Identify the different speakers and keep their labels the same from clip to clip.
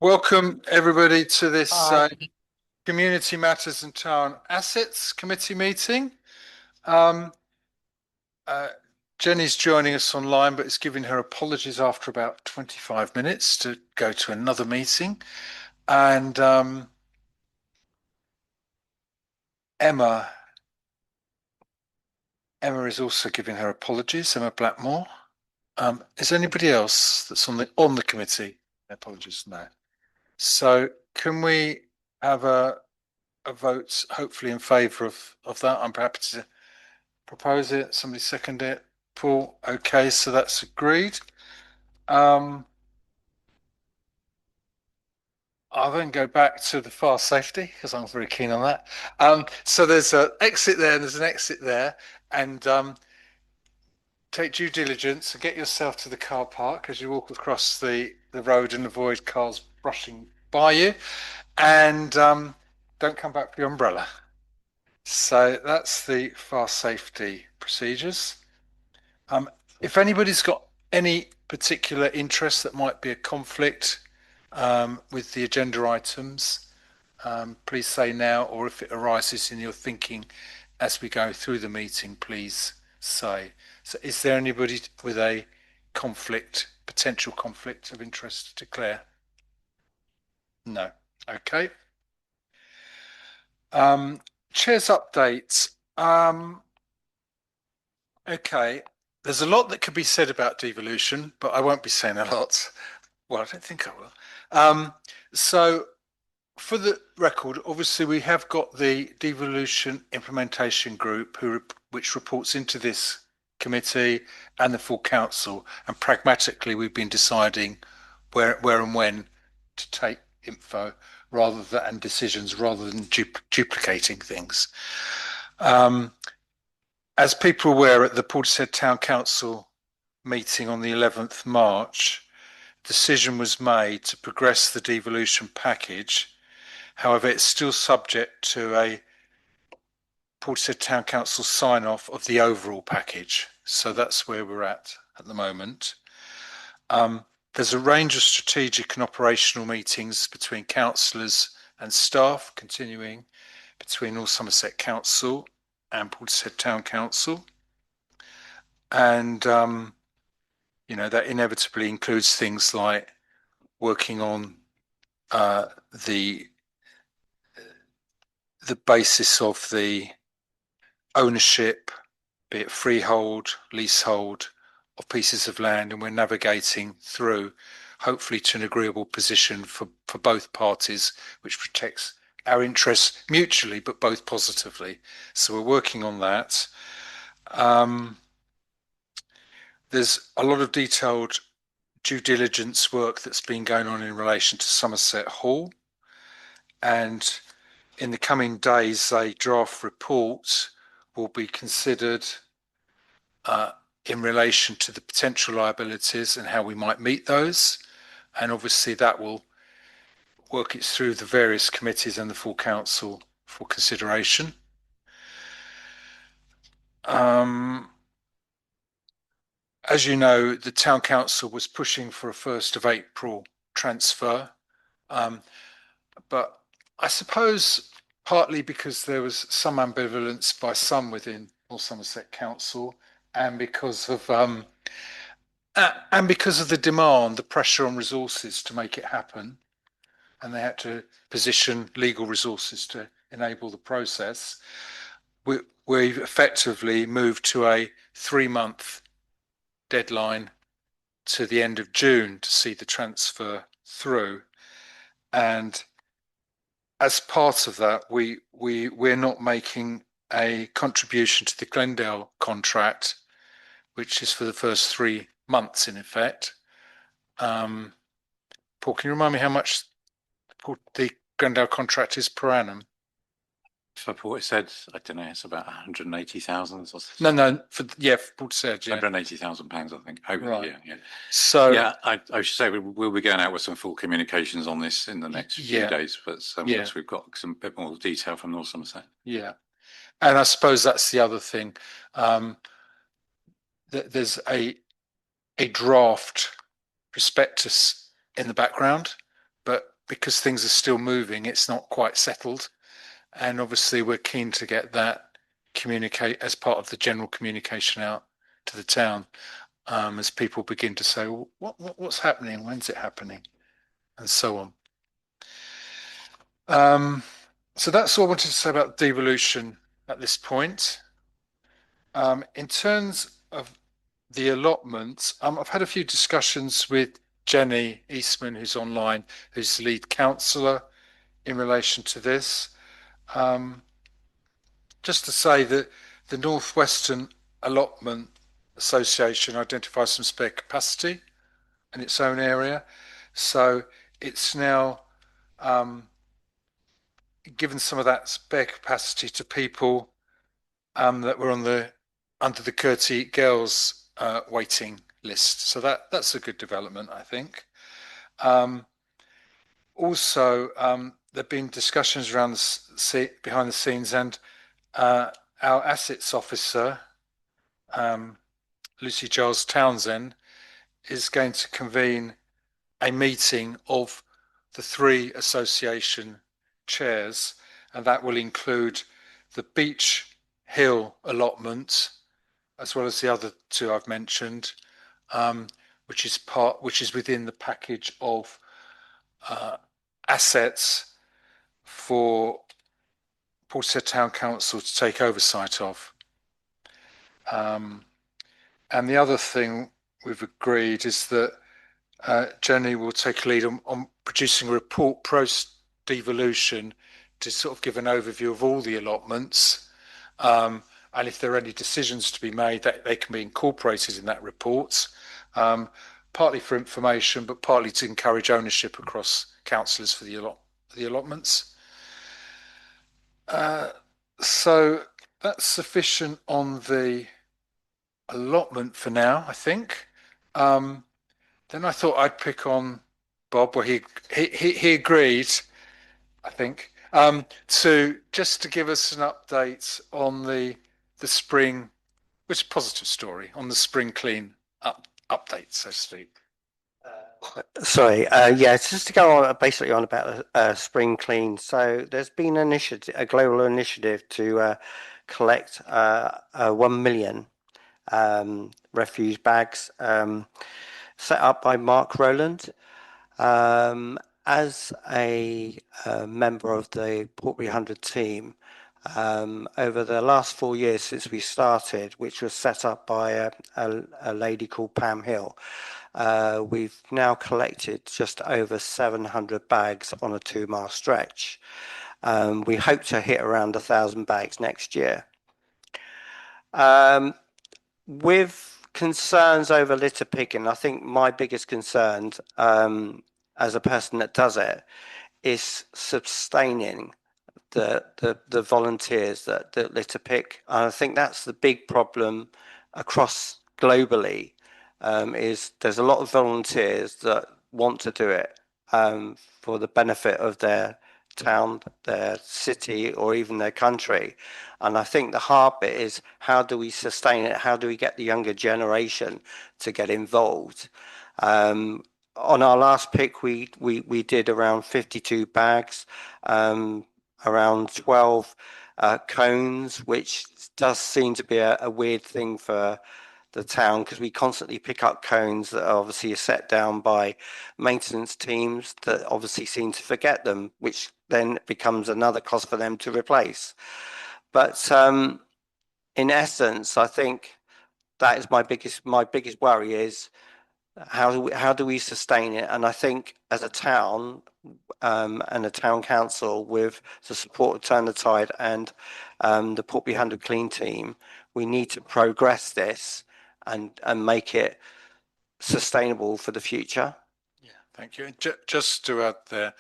Speaker 1: Welcome everybody to this Community Matters and Town Assets Committee meeting. Um, Jenny's joining us online, but is giving her apologies after about 25 minutes to go to another meeting. And Emma is also giving her apologies, Emma Blackmore. Is anybody else that's on the committee? Apologies, no. So can we have a vote, hopefully in favour of that? I'm happy to propose it. Somebody second it. Paul. Okay, so that's agreed. I'll then go back to the fire safety because I'm very keen on that. So there's an exit there, and there's an exit there, and take due diligence and get yourself to the car park as you walk across the road and avoid cars brushing by you, and don't come back for your umbrella. So that's the fire safety procedures. If anybody's got any particular interest that might be a conflict with the agenda items, please say now, or if it arises in your thinking as we go through the meeting, please say. So is there anybody with a potential conflict of interest to declare? No. Okay. Chair's updates. Okay. There's a lot that could be said about devolution, but I won't be saying a lot. Well, I don't think I will. So for the record, obviously we have got the devolution implementation group which reports into this committee and the full council, and pragmatically we've been deciding where and when to take info and decisions rather than duplicating things. As people were at the Portishead Town Council meeting on the 11th March, decision was made to progress the devolution package. However, it's still subject to a Portishead Town Council sign off of the overall package. So that's where we're at the moment. There's a range of strategic and operational meetings between councillors and staff continuing between North Somerset Council and Portishead Town Council. And, that inevitably includes things like working on the basis of the ownership, be it freehold, leasehold, of pieces of land, and we're navigating through, hopefully, to an agreeable position for both parties, which protects our interests mutually, but both positively. So we're working on that. There's a lot of detailed due diligence work that's been going on in relation to Somerset Hall, and in the coming days, a draft report will be considered in relation to the potential liabilities and how we might meet those. And obviously that will work it through the various committees and the full council for consideration. As you know, the town council was pushing for a 1st of April transfer. But I suppose partly because there was some ambivalence by some within North Somerset Council, and because of the demand, the pressure on resources to make it happen, and they had to position legal resources to enable the process. We've effectively moved to a 3-month deadline to the end of June to see the transfer through, and as part of that, we're not making a contribution to the Glendale contract, which is for the first 3 months in effect. Paul, can you remind me how much the Glendale contract is per annum?
Speaker 2: For what it said, I don't know, it's about 180,000 or
Speaker 1: No, for Portishead, yeah.
Speaker 2: £180,000, I think, over the year. Yeah.
Speaker 1: So
Speaker 2: yeah, I should say we'll be going out with some full communications on this in the next few days, but once we've got some bit more detail from North Somerset.
Speaker 1: Yeah, and I suppose that's the other thing. There's a draft prospectus in the background, but because things are still moving, it's not quite settled. And obviously we're keen to get that communicate as part of the general communication out to the town, as people begin to say, well, what's happening? When's it happening? And so on. So that's all I wanted to say about devolution at this point. In terms of the allotments, I've had a few discussions with Jenny Eastman, who's online, who's the lead councillor in relation to this. Just to say that the Northwestern Allotment Association identifies some spare capacity in its own area. So it's now given some of that spare capacity to people that were under the Curti Girls waiting list. So that's a good development, I think. Also, there have been discussions around behind the scenes, and our assets officer, Lucy Giles Townsend, is going to convene a meeting of the 3 association chairs, and that will include the Beach Hill allotment, as well as the other 2 I've mentioned, which is within the package of assets for Portishead Town Council to take oversight of. And the other thing we've agreed is that Jenny will take a lead on producing a report post-devolution to sort of give an overview of all the allotments, and if there are any decisions to be made, that they can be incorporated in that report, partly for information, but partly to encourage ownership across councillors for the allotments. So that's sufficient on the allotment for now, I think. Then I thought I'd pick on Bob, where he agreed, I think, to give us an update on the spring, which is a positive story, on the spring clean update, so to speak.
Speaker 3: Sorry, yeah, just to go on basically on about spring clean. So there's been a global initiative to collect 1 million refuse bags, set up by Mark Rowland. As a member of the Portbury 100 team, over the last 4 years since we started, which was set up by a lady called Pam Hill, we've now collected just over 700 bags on a 2-mile stretch. We hope to hit around 1,000 bags next year. With concerns over litter picking, I think my biggest concern as a person that does it is sustaining the volunteers that litter pick. And I think that's the big problem across globally, is there's a lot of volunteers that want to do it for the benefit of their town, their city, or even their country. And I think the hard bit is, how do we sustain it? How do we get the younger generation to get involved? On our last pick, we did around 52 bags, around 12 cones, which does seem to be a weird thing for the town, because we constantly pick up cones that obviously are set down by maintenance teams that obviously seem to forget them, which then becomes another cost for them to replace. But in essence, I think that is my biggest worry, is how do we sustain it? And I think as a town and a town council, with the support of Turn the Tide and the Portbury 100 Clean team, we need to progress this and make it sustainable for the future.
Speaker 1: Yeah, thank you. And just to add there,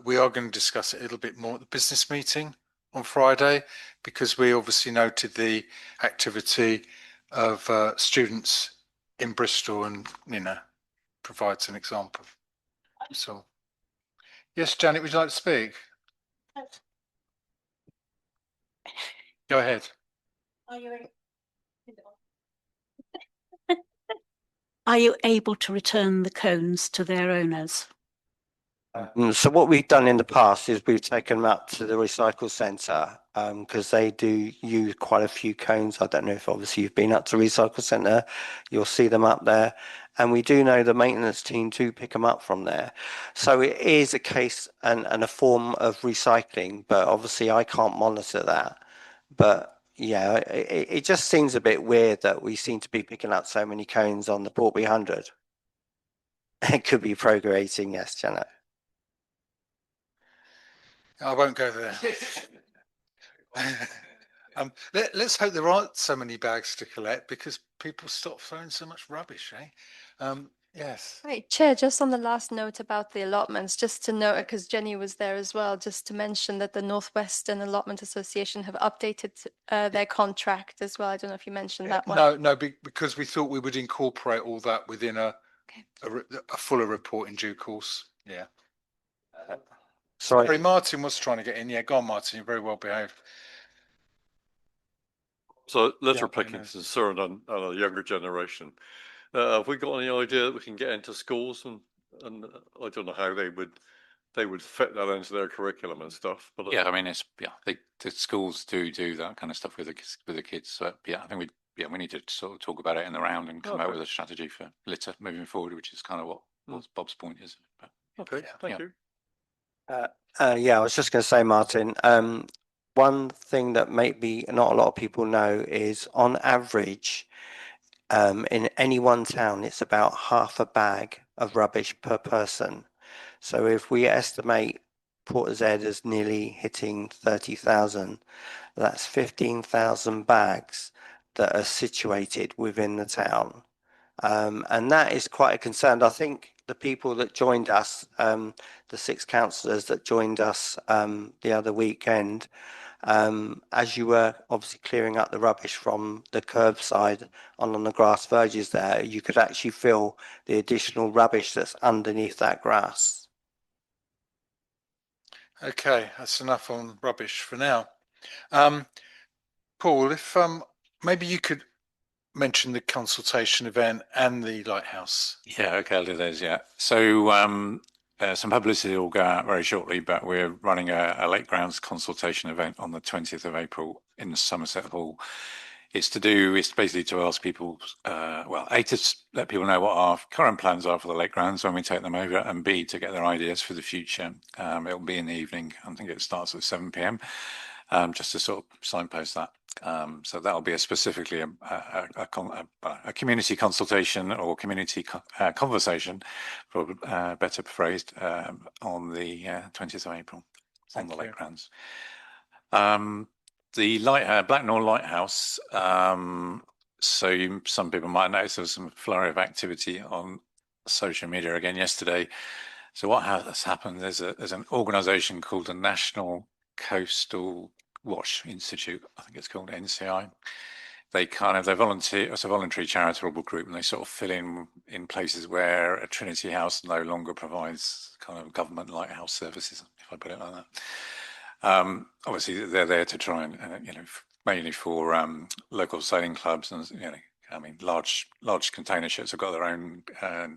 Speaker 1: we are going to discuss it a little bit more at the business meeting on Friday, because we obviously noted the activity of students in Bristol, and provides an example. So, yes, Janet, would you like to speak? Go ahead.
Speaker 4: Are you able to return the cones to their owners?
Speaker 3: So what we've done in the past is we've taken them up to the recycle centre because they do use quite a few cones. I don't know if obviously you've been up to recycle centre, you'll see them up there. And we do know the maintenance team do pick them up from there. So it is a case and a form of recycling, but obviously I can't monitor that. But yeah, it just seems a bit weird that we seem to be picking up so many cones on the Portby 100. It could be progressing, yes, Janet.
Speaker 1: I won't go there. Let's hope there aren't so many bags to collect because people stop throwing so much rubbish, eh? Yes.
Speaker 4: Right, Chair, just on the last note about the allotments, just to note, because Jenny was there as well, just to mention that the Northwestern Allotment Association have updated their contract as well. I don't know if you mentioned that one.
Speaker 1: No, because we thought we would incorporate all that within a fuller report in due course. Yeah. Sorry, Martin was trying to get in. Yeah, go on, Martin. You're very well behaved.
Speaker 5: So litter picking is concerned on a younger generation. Have we got any idea that we can get into schools and I don't know how they would fit that into their curriculum and stuff. But
Speaker 2: yeah, I mean, the schools do that kind of stuff with the kids. So yeah, I think we need to sort of talk about it in the round and come out with a strategy for litter moving forward, which is kind of what Bob's point is. But,
Speaker 5: okay, thank you.
Speaker 3: Yeah, I was just going to say, Martin, one thing that maybe not a lot of people know is on average, in any one town, it's about half a bag of rubbish per person. So if we estimate Portishead as nearly hitting 30,000, that's 15,000 bags that are situated within the town. And that is quite a concern. I think the people that joined us, the 6 councillors that joined us the other weekend, as you were obviously clearing up the rubbish from the curbside on the grass verges there, you could actually feel the additional rubbish that's underneath that grass.
Speaker 1: Okay, that's enough on rubbish for now. Paul, if maybe you could mention the consultation event and the lighthouse.
Speaker 2: Yeah, okay, I'll do those. Yeah, so some publicity will go out very shortly, but we're running a lake grounds consultation event on the 20th of April in the Somerset Hall. It's basically to ask people, A, to let people know what our current plans are for the lake grounds when we take them over, and B, to get their ideas for the future. It'll be in the evening. I think it starts at 7 p.m. Just to sort of signpost that. So that'll be specifically a community consultation or community conversation, for better phrased, on the 20th of April on the lake grounds. The Blacknall Lighthouse. So some people might notice there was some flurry of activity on social media again yesterday. So what has happened? There's an organisation called the National Coastal Wash Institute, I think it's called NCI. They volunteer. It's a voluntary charitable group, and they sort of fill in places where a Trinity House no longer provides kind of government lighthouse services, if I put it like that. Obviously, they're there to try and mainly for local sailing clubs, and I mean, large container ships have got their own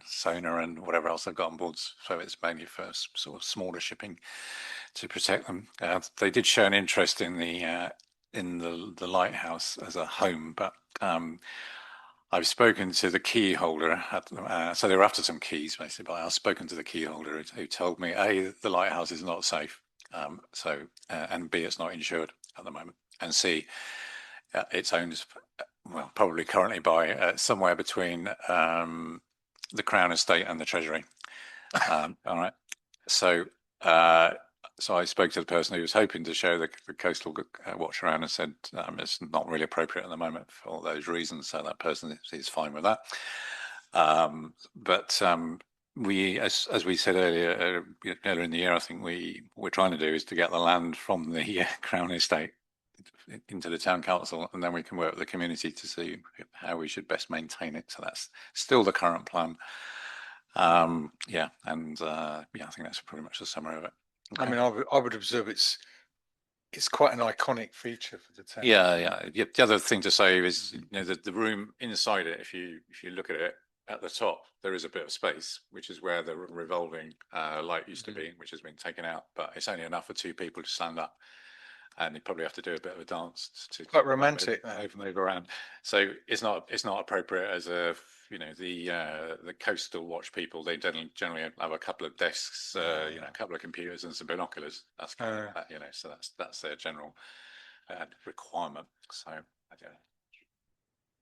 Speaker 2: sonar and whatever else they've got on board. So it's mainly for sort of smaller shipping to protect them. They did show an interest in the lighthouse as a home, but I've spoken to the key holder. So they were after some keys, basically. But I've spoken to the key holder who told me, A, the lighthouse is not safe, and B, it's not insured at the moment, and C, it's owned, well, probably currently by somewhere between the Crown Estate and the Treasury. All right. So I spoke to the person who was hoping to show the coastal watch around and said it's not really appropriate at the moment for all those reasons. So that person is fine with that. But we, as we said earlier in the year, I think we're trying to do is to get the land from the Crown Estate into the town council, and then we can work with the community to see how we should best maintain it. So that's still the current plan. I think that's pretty much the summary of it. Okay.
Speaker 1: I mean, I would observe it's quite an iconic feature for the town.
Speaker 2: Yeah. The other thing to say is, the room inside it, if you look at it, at the top, there is a bit of space, which is where the revolving light used to be, which has been taken out, but it's only enough for two people to stand up. And you probably have to do a bit of a dance to
Speaker 1: Quite romantic.
Speaker 2: move around. So it's not appropriate as a, you know, the coastal watch people. They generally have a couple of desks, you know, a couple of computers and some binoculars. That's kind of that, you know. So that's their general requirement. So I don't know.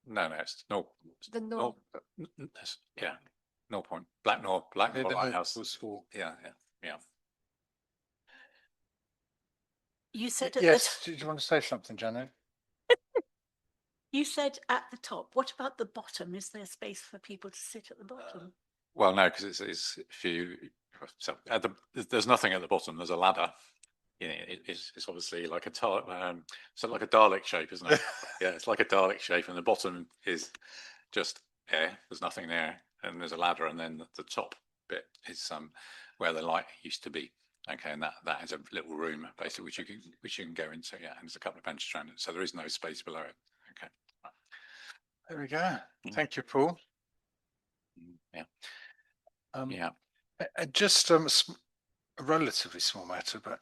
Speaker 2: No, it's no.
Speaker 4: The north.
Speaker 2: Yeah, no point. Blacknor Lighthouse
Speaker 1: was for.
Speaker 2: Yeah.
Speaker 6: You said at
Speaker 1: Yes. Did you want to say something, Janet?
Speaker 6: you said at the top. What about the bottom? Is there space for people to sit at the bottom?
Speaker 2: Well, no, because it's if you there's nothing at the bottom. There's a ladder. You know, it's obviously like a so like a Dalek shape, isn't it? Yeah, it's like a Dalek shape, and the bottom is just air. There's nothing there, and there's a ladder, and then the top bit is where the light used to be. Okay, and that is a little room basically which you can go into. Yeah, and there's a couple of benches around it, so there is no space below it. Okay.
Speaker 1: There we go. Thank you, Paul.
Speaker 2: Yeah.
Speaker 1: Yeah. Just a relatively small matter, but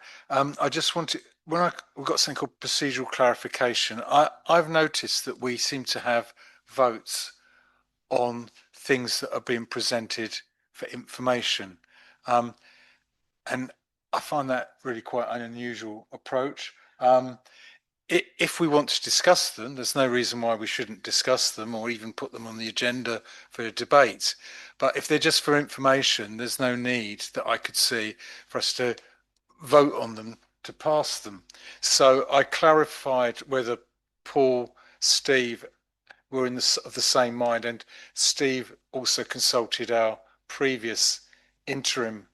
Speaker 1: I just wanted, we've got something called procedural clarification. I've noticed that we seem to have votes on things that are being presented for information, and I find that really quite an unusual approach. If we want to discuss them, there's no reason why we shouldn't discuss them or even put them on the agenda for a debate. But if they're just for information, there's no need that I could see for us to vote on them to pass them. So I clarified whether Paul, Steve were of the same mind, and Steve also consulted our previous interim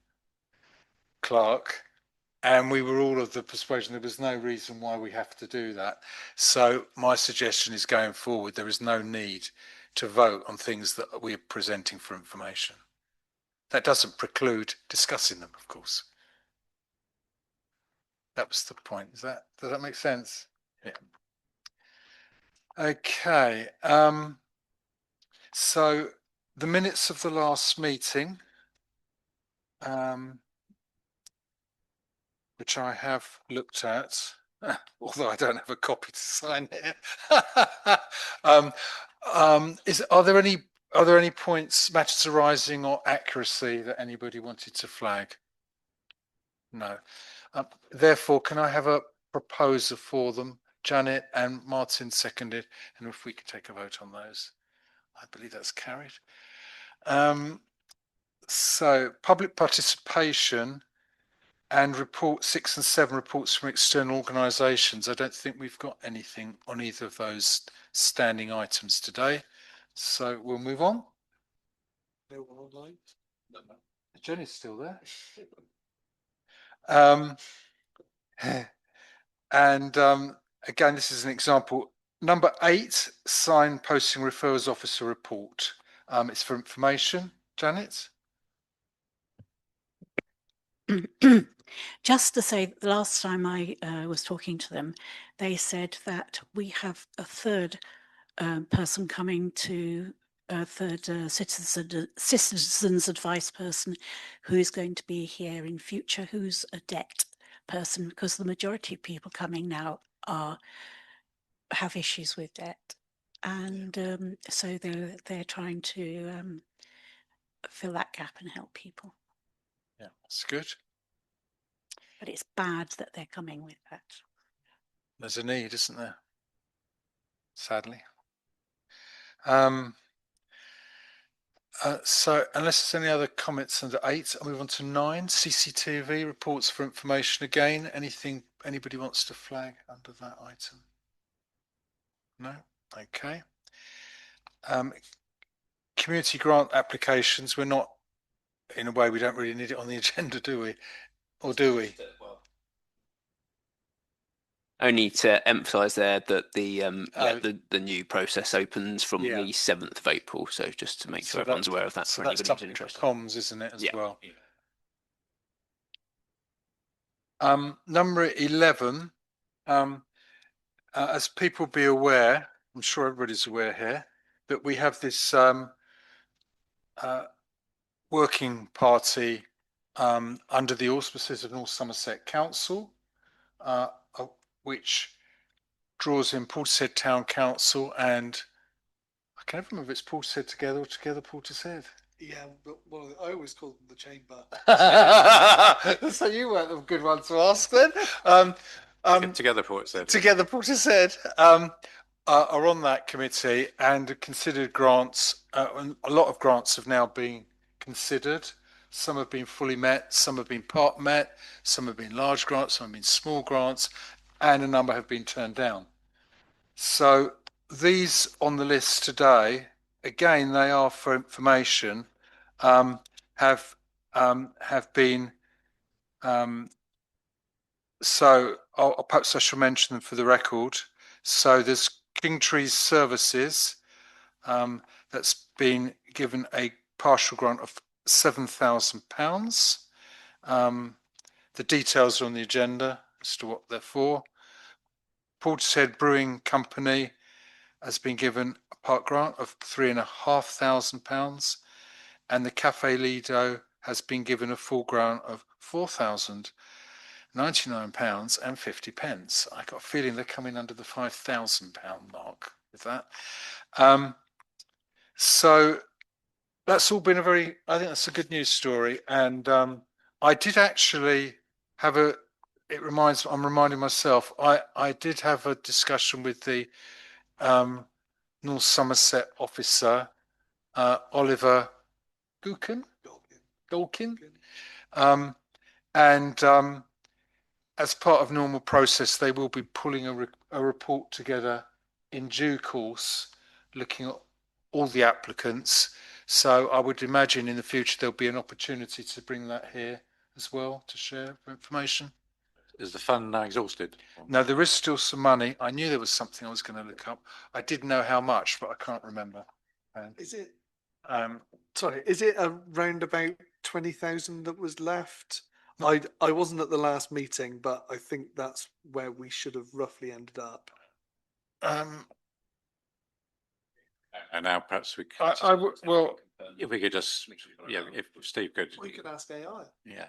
Speaker 1: clerk, and we were all of the persuasion there was no reason why we have to do that. So my suggestion is, going forward, there is no need to vote on things that we are presenting for information. That doesn't preclude discussing them, of course. That was the point. Does that make sense? Yeah. Okay. So the minutes of the last meeting, which I have looked at, although I don't have a copy to sign here. Are there any points, matters arising, or accuracy that anybody wanted to flag? No. Therefore, can I have a proposer for them? Janet and Martin seconded, and if we could take a vote on those, I believe that's carried. So public participation and report 6 and 7, reports from external organisations. I don't think we've got anything on either of those standing items today, so we'll move on. No one online? No. Jenny's still there. Again, this is an example. Number 8, signposting referrals officer report. It's for information. Janet?
Speaker 6: Just to say, the last time I was talking to them, they said that we have a third person coming to a third citizens advice person who's going to be here in future, who's a debt person, because the majority of people coming now have issues with debt, and so they're trying to fill that gap and help people.
Speaker 1: Yeah, that's good.
Speaker 6: But it's bad that they're coming with that.
Speaker 1: There's a need, isn't there? Sadly. So unless there's any other comments under 8, I'll move on to 9, CCTV reports for information. Again, anything anybody wants to flag under that item? No? Okay. Community grant applications, we're not, in a way, we don't really need it on the agenda, do we? Or do we?
Speaker 7: Only to emphasise there that the new process opens from the 7th of April, so just to make sure everyone's aware of that for anybody who's interested.
Speaker 1: Comms, isn't it, as well? Number 11, as people be aware, I'm sure everybody's aware here, that we have this working party under the auspices of North Somerset Council, which draws in Portishead Town Council and I can never remember if it's Portishead Together or Together Portishead.
Speaker 8: Yeah, but well, I always call them the chamber.
Speaker 1: So you weren't a good one to ask then.
Speaker 2: Together Portishead.
Speaker 1: Together Portishead are on that committee and considered grants. A lot of grants have now been considered. Some have been fully met, some have been part met, some have been large grants, some have been small grants, and a number have been turned down. So these on the list today, again, they are for information, have been, so perhaps I shall mention them for the record. So there's Kingtree's Services, that's been given a partial grant of £7,000. The details are on the agenda as to what they're for. Portishead Brewing Company has been given a part grant of £3,500, and the Cafe Lido has been given a full grant of £4,099.50. I got a feeling they're coming under the £5,000 mark with that. So that's all been I think that's a good news story. And I did actually have I'm reminding myself, I did have a discussion with the North Somerset officer, Oliver Golkin. And as part of normal process, they will be pulling a report together in due course, looking at all the applicants. So I would imagine in the future there'll be an opportunity to bring that here as well to share information.
Speaker 2: Is the fund now exhausted?
Speaker 1: No, there is still some money. I knew there was something I was going to look up. I didn't know how much, but I can't remember.
Speaker 8: Is it? Sorry, is it around about 20,000 that was left? I wasn't at the last meeting, but I think that's where we should have roughly ended up.
Speaker 2: And now perhaps we could.
Speaker 1: Well,
Speaker 2: if we could just, yeah, if Steve could.
Speaker 8: We could ask AI.
Speaker 2: Yeah.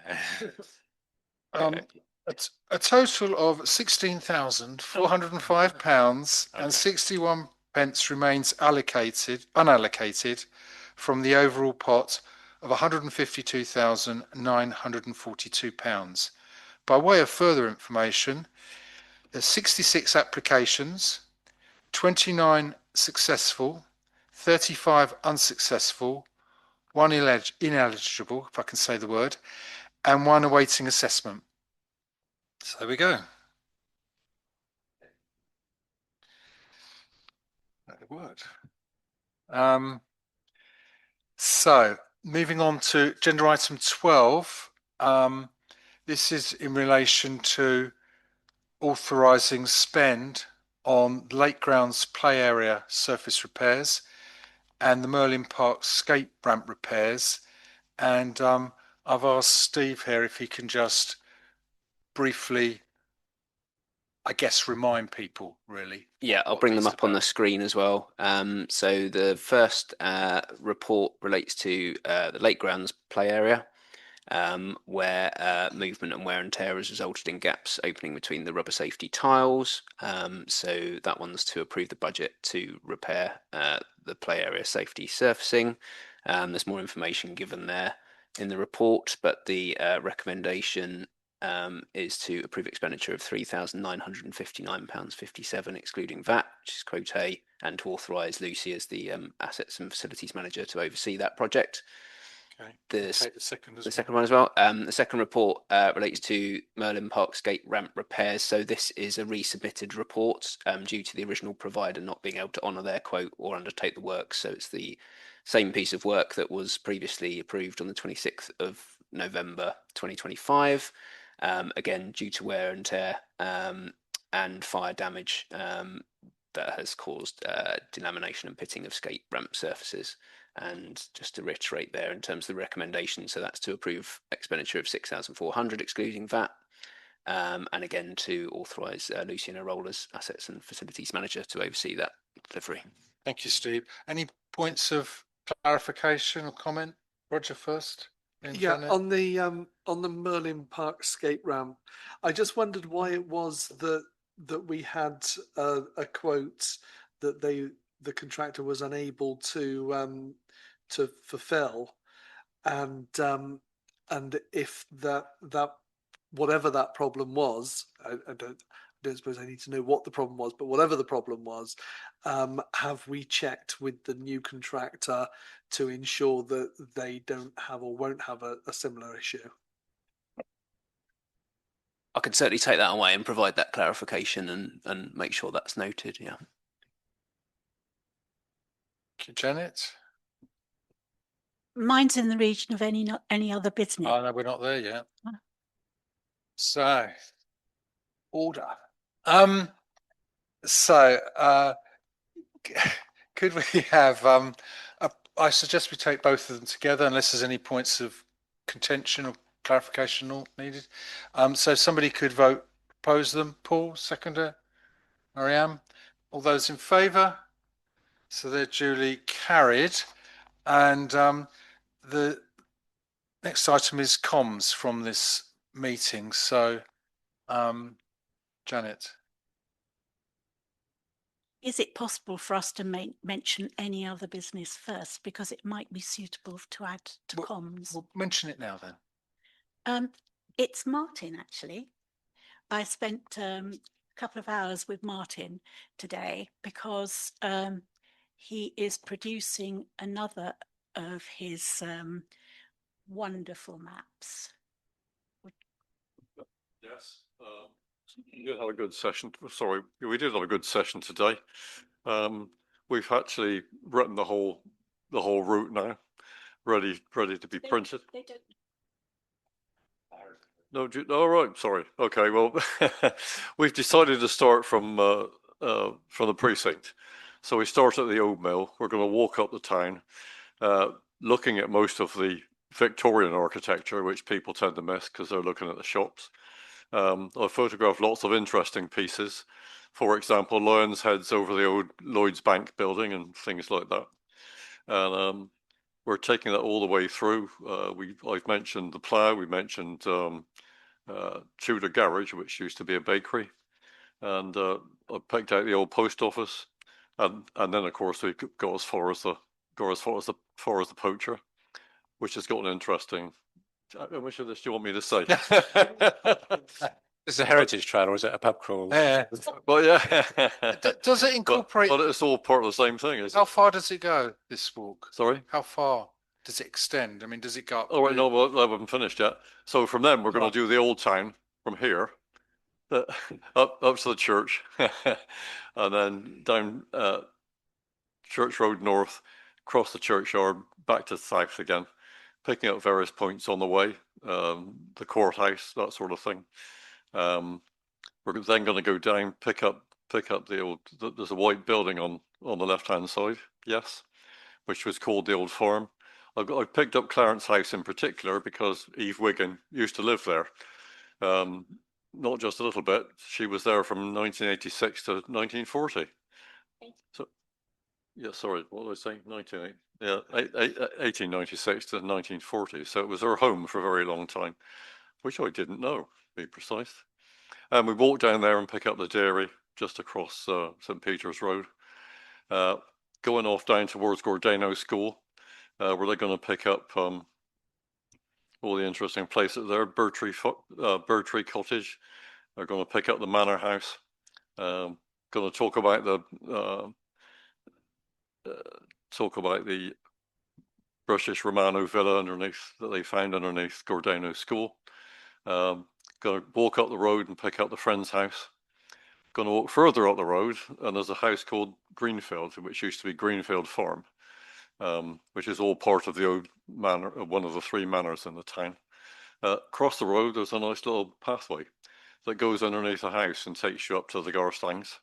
Speaker 1: A total of £16,405 and 61 pence remains unallocated from the overall pot of £152,942. By way of further information, there's 66 applications, 29 successful, 35 unsuccessful, 1 ineligible, if I can say the word, and 1 awaiting assessment. So there we go. That worked. So moving on to agenda item 12. This is in relation to authorising spend on Lake Grounds play area surface repairs and the Merlin Park skate ramp repairs. And I've asked Steve here if he can just briefly, I guess, remind people really.
Speaker 7: Yeah, I'll bring them up on the screen as well. So the first report relates to the Lake Grounds play area, where movement and wear and tear has resulted in gaps opening between the rubber safety tiles. So that one's to approve the budget to repair the play area safety surfacing. There's more information given there in the report, but the recommendation is to approve expenditure of £3,959.57 excluding VAT, which is quote A, and to authorise Lucy as the assets and facilities manager to oversee that project.
Speaker 1: Okay.
Speaker 7: The
Speaker 1: second
Speaker 7: one as well. The second report relates to Merlin Park skate ramp repairs. So this is a resubmitted report due to the original provider not being able to honour their quote or undertake the work. So it's the same piece of work that was previously approved on the 26th of November 2025. Again, due to wear and tear and fire damage that has caused delamination and pitting of skate ramp surfaces. And just to reiterate there in terms of the recommendation, so that's to approve expenditure of £6,400 excluding VAT, and again to authorise Lucy in her role as assets and facilities manager to oversee that delivery.
Speaker 1: Thank you, Steve. Any points of clarification or comment? Roger first. then
Speaker 8: Yeah,
Speaker 1: Janet.
Speaker 8: on the Merlin Park skate ramp, I just wondered why it was that we had a quote that the contractor was unable to fulfill, and if that whatever that problem was, I don't suppose I need to know what the problem was, but whatever the problem was, have we checked with the new contractor to ensure that they don't have or won't have a similar issue?
Speaker 7: I can certainly take that away and provide that clarification and make sure that's noted. Yeah.
Speaker 1: Thank you, Janet.
Speaker 6: Mine's in the region of any other business.
Speaker 1: Oh no, we're not there yet.
Speaker 6: Ah.
Speaker 1: So, order. So, could we have? I suggest we take both of them together, unless there's any points of contention or clarification needed. So somebody could propose them. Paul, seconder. Marianne, all those in favour? So they're duly carried. And the next item is comms from this meeting. So, Janet.
Speaker 6: Is it possible for us to mention any other business first, because it might be suitable to add to comms?
Speaker 1: We'll mention it now then.
Speaker 6: It's Martin, actually. I spent a couple of hours with Martin today because he is producing another of his wonderful maps.
Speaker 5: Yes. We did have a good session. Sorry, we did have a good session today. We've actually written the whole route now, ready to be printed.
Speaker 6: They don't.
Speaker 5: No, all right. Sorry. Okay. Well, we've decided to start from the precinct. So we start at the old mill. We're going to walk up the town, looking at most of the Victorian architecture, which people tend to miss because they're looking at the shops. I photographed lots of interesting pieces. For example, lions' heads over the old Lloyd's Bank building and things like that. And we're taking that all the way through. I've mentioned the plough. We mentioned Tudor Garage, which used to be a bakery, and I picked out the old post office, and then of course we got as far as the poacher, which has got an interesting. How much of this do you want me to say?
Speaker 2: Is it a heritage trail or is it a pub crawl?
Speaker 1: Yeah.
Speaker 5: Well, yeah.
Speaker 1: Does it incorporate?
Speaker 5: But it's all part of the same thing, isn't
Speaker 1: How
Speaker 5: it?
Speaker 1: far does it go? This walk?
Speaker 5: Sorry.
Speaker 1: How far does it extend? I mean, does it go up?
Speaker 5: Oh, right, no, well, I haven't finished yet. So from them, we're going to do the old town from here, up to the church, and then down Church Road North, across the churchyard, back to the south again, picking up various points on the way, the courthouse, that sort of thing. We're then going to go down, pick up the old. There's a white building on the left-hand side, yes, which was called the Old Farm. I picked up Clarence House in particular because Eve Wiggin used to live there. Not just a little bit. She was there from 1986 to 1940. So, yeah, sorry, what was I saying? 1896 to 1940. So it was her home for a very long time, which I didn't know, to be precise. And we walked down there and pick up the dairy just across St. Peter's Road. Going off down towards Gordano School, where they're going to pick up all the interesting places there. Birdtree Cottage. They're going to pick up the Manor House. Going to talk about the British Romano villa underneath that they found underneath Gordano School. Going to walk up the road and pick up the friend's house. Going to walk further up the road, and there's a house called Greenfield, which used to be Greenfield Farm, which is all part of the old manor, one of the three manors in the town. Across the road, there's a nice little pathway that goes underneath the house and takes you up to the Garstangs.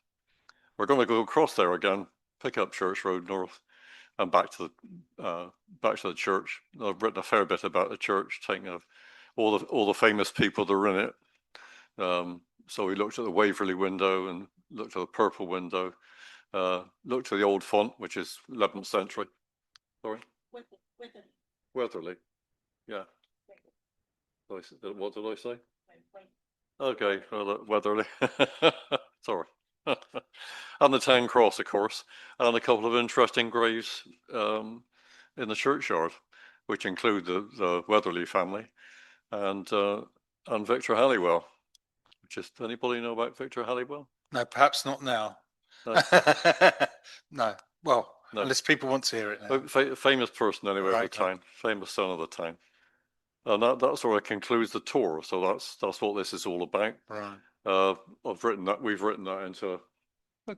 Speaker 5: We're going to go across there again, pick up Church Road North, and back to the church. I've written a fair bit about the church, taking all the famous people that are in it. So we looked at the Waverley window and looked at the purple window. Looked at the old font, which is 11th century. Sorry. Weatherly. Yeah. What did I say? Okay, well, Weatherly. Sorry. And the town cross, of course, and a couple of interesting graves in the churchyard, which include the Weatherly family and Victor Halliwell. Just anybody know about Victor Halliwell?
Speaker 1: No, perhaps not now.
Speaker 5: No.
Speaker 1: No. Well,
Speaker 5: No.
Speaker 1: unless people want to hear it now.
Speaker 5: Famous person anyway of
Speaker 1: Right,
Speaker 5: the town, famous son of the town. And that sort of concludes the tour. So that's what this is all about.
Speaker 1: Right.
Speaker 5: We've written that into I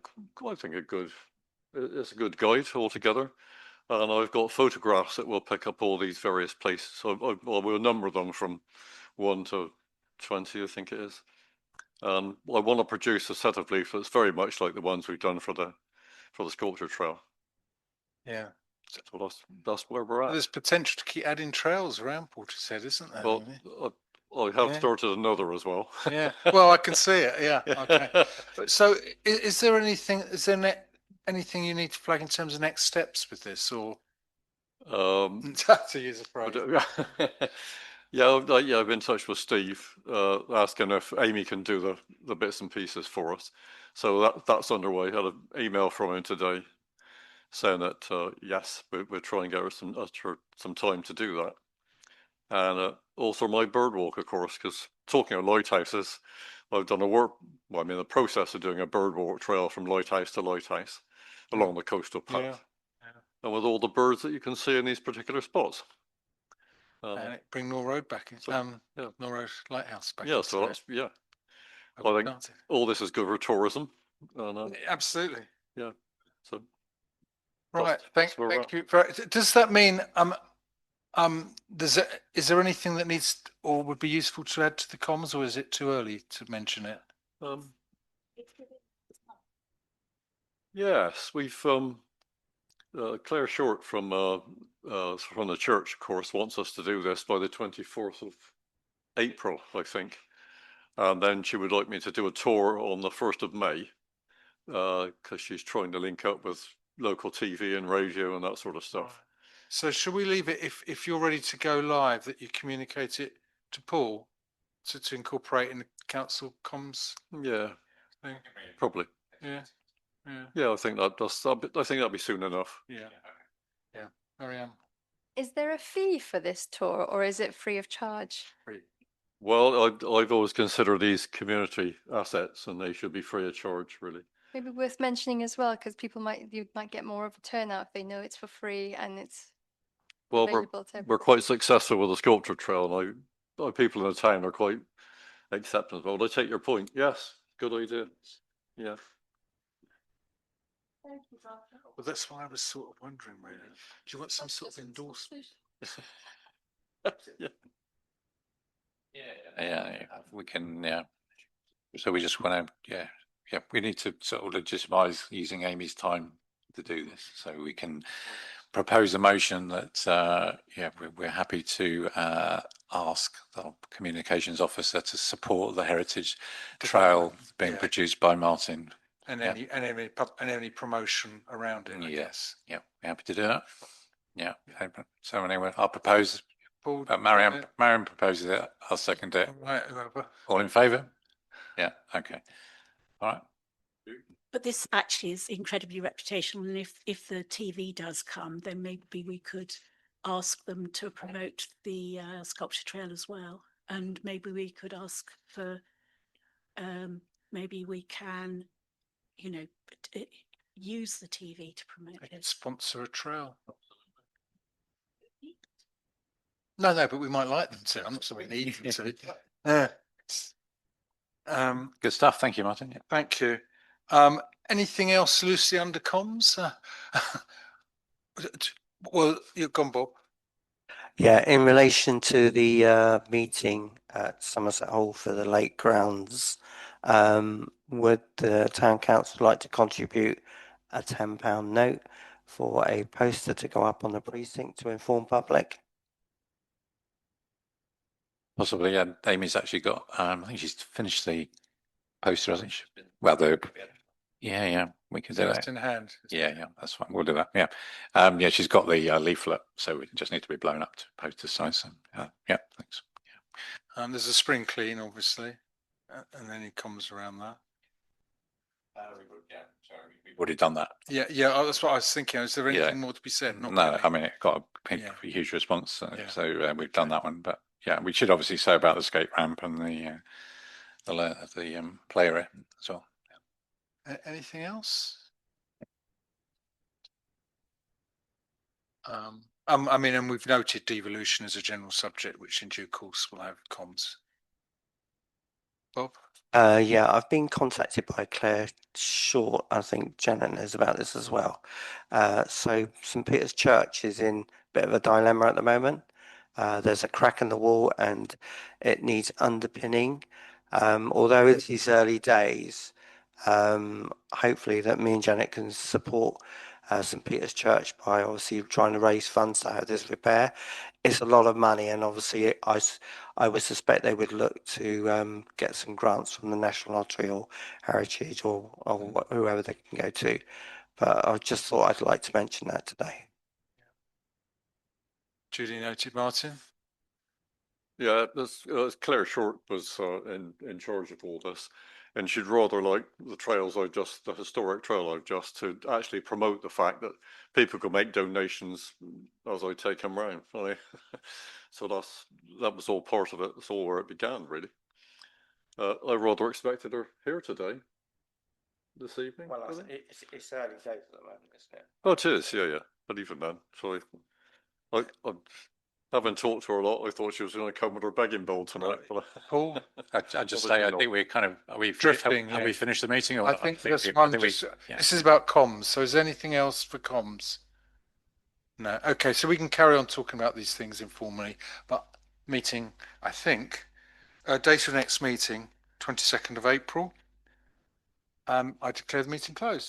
Speaker 5: think it's a good guide altogether. And I've got photographs that will pick up all these various places. So we'll number them from 1 to 20, I think it is. I want to produce a set of leaflets very much like the ones we've done for the sculpture trail.
Speaker 1: Yeah.
Speaker 5: So that's where we're at.
Speaker 1: There's potential to keep adding trails around Portishead, isn't there?
Speaker 5: Well,
Speaker 1: really?
Speaker 5: I have
Speaker 1: Yeah.
Speaker 5: started another as well.
Speaker 1: Yeah. Well, I can see it. Yeah. Okay. So, is there anything? Is there anything you need to flag in terms of next steps with this, or to use a phrase?
Speaker 5: Yeah, I've been in touch with Steve, asking if Amy can do the bits and pieces for us. So that's underway. I had an email from him today saying that yes, we're trying to get her some time to do that. And also my bird walk, of course, because talking of lighthouses, I've done I'm in the process of doing a bird walk trail from lighthouse to lighthouse along the coastal path.
Speaker 1: Yeah.
Speaker 5: And with all the birds that you can see in these particular spots.
Speaker 1: And bring Nor Road back in.
Speaker 5: Yeah.
Speaker 1: Nor Road Lighthouse back.
Speaker 5: Yeah, so that's I think all this is good for tourism. And,
Speaker 1: absolutely.
Speaker 5: Yeah. So.
Speaker 1: Right.
Speaker 5: Thank
Speaker 1: you. Does that mean is there anything that needs or would be useful to add to the comms, or is it too early to mention it?
Speaker 5: Yes, we've Claire Short from the church, of course, wants us to do this by the 24th of April, I think. And then she would like me to do a tour on the 1st of May, because she's trying to link up with local TV and radio and that sort of stuff.
Speaker 1: So should we leave it if you're ready to go live, that you communicate it to Paul to incorporate in the council comms?
Speaker 5: Yeah,
Speaker 1: thing?
Speaker 5: probably.
Speaker 1: Yeah. Yeah.
Speaker 5: Yeah, I think that'll be soon enough.
Speaker 1: Yeah. Yeah. Marianne.
Speaker 4: Is there a fee for this tour, or is it free of charge?
Speaker 1: Free.
Speaker 5: Well, I've always considered these community assets, and they should be free of charge, really.
Speaker 4: Maybe worth mentioning as well, because you might get more of a turnout if they know it's for free and it's available to
Speaker 5: we're
Speaker 4: everybody.
Speaker 5: quite successful with the sculpture trail, and people in the town are quite accepting. Well, I take your point. Yes, good idea. Yeah.
Speaker 4: Thank you, Bob.
Speaker 1: Well, that's why I was sort of wondering, really. Do you want some sort of endorsement?
Speaker 5: Yeah.
Speaker 2: Yeah, we can. Yeah. So we just want to. Yeah. We need to sort of legitimize using Amy's time to do this, so we can propose a motion that we're happy to ask the communications officer to support the heritage trail being produced by Martin.
Speaker 1: And any promotion around it.
Speaker 2: Yes. Yeah. We're happy to do that. Yeah. So anyway, I'll propose.
Speaker 1: Paul,
Speaker 2: Marion proposes it. I'll second it.
Speaker 1: Right, whoever.
Speaker 2: All in favour? Yeah. Okay. All right.
Speaker 6: But this actually is incredibly reputational, and if the TV does come, then maybe we could ask them to promote the sculpture trail as well, and maybe we could ask for maybe we can use the TV to promote
Speaker 1: They could
Speaker 6: it.
Speaker 1: sponsor a trail. No, but we might like them to. I'm not saying we need them to.
Speaker 2: Good stuff. Thank you, Martin. Yeah.
Speaker 1: Thank you. Anything else loosely under comms? Well, you're gone, Bob.
Speaker 3: Yeah, in relation to the meeting at Somerset Hall for the lake grounds, would the town council like to contribute a £10 note for a poster to go up on the precinct to inform public?
Speaker 2: Possibly. Yeah. Amy's actually got. I think she's finished the poster, hasn't she? Well, Yeah, we can do that.
Speaker 1: First in hand.
Speaker 2: Yeah, that's fine. We'll do that. Yeah. Yeah, she's got the leaflet, so it just need to be blown up to poster size. So, yeah, thanks.
Speaker 1: There's a spring clean, obviously, and then he comes around that.
Speaker 2: We've already done that.
Speaker 1: Yeah, that's what I was thinking. Is there anything more to be said? Not
Speaker 2: No,
Speaker 1: really.
Speaker 2: I mean, it got
Speaker 1: Yeah.
Speaker 2: a huge response.
Speaker 1: Yeah.
Speaker 2: So we've done that one. But yeah, we should obviously say about the skate ramp and the play area as well.
Speaker 1: Anything else? I mean, and we've noted devolution as a general subject, which in due course will have comms. Bob?
Speaker 3: Yeah, I've been contacted by Claire Short. I think Janet knows about this as well. So St. Peter's Church is in a bit of a dilemma at the moment. There's a crack in the wall and it needs underpinning. Although it is early days, hopefully that me and Janet can support St. Peter's Church by obviously trying to raise funds to have this repair. It's a lot of money, and obviously I would suspect they would look to get some grants from the National Lottery or Heritage or whoever they can go to. But I just thought I'd like to mention that today.
Speaker 1: Duly noted, Martin.
Speaker 5: Yeah, Claire Short was in charge of all this, and she'd rather like the historic trail I've just to actually promote the fact that people can make donations as I take them round. So that was all part of it. That's all where it began, really. I rather expected her here today, this evening.
Speaker 3: Well, it's early days at the moment, isn't it?
Speaker 5: Oh, it is, yeah. But even then, so I having talked to her a lot, I thought she was going to come with her begging bowl tonight.
Speaker 1: Right. Paul?
Speaker 2: I just say, I think we're kind of, are we
Speaker 1: Drifting,
Speaker 2: have we finished the meeting? Or
Speaker 1: I think there's
Speaker 2: we-
Speaker 1: one.
Speaker 2: I think we-
Speaker 1: This is about comms. So is there anything else for comms? No. Okay, so we can carry on talking about these things informally. But meeting, I think, date of next meeting, 22nd of April. I declare the meeting closed.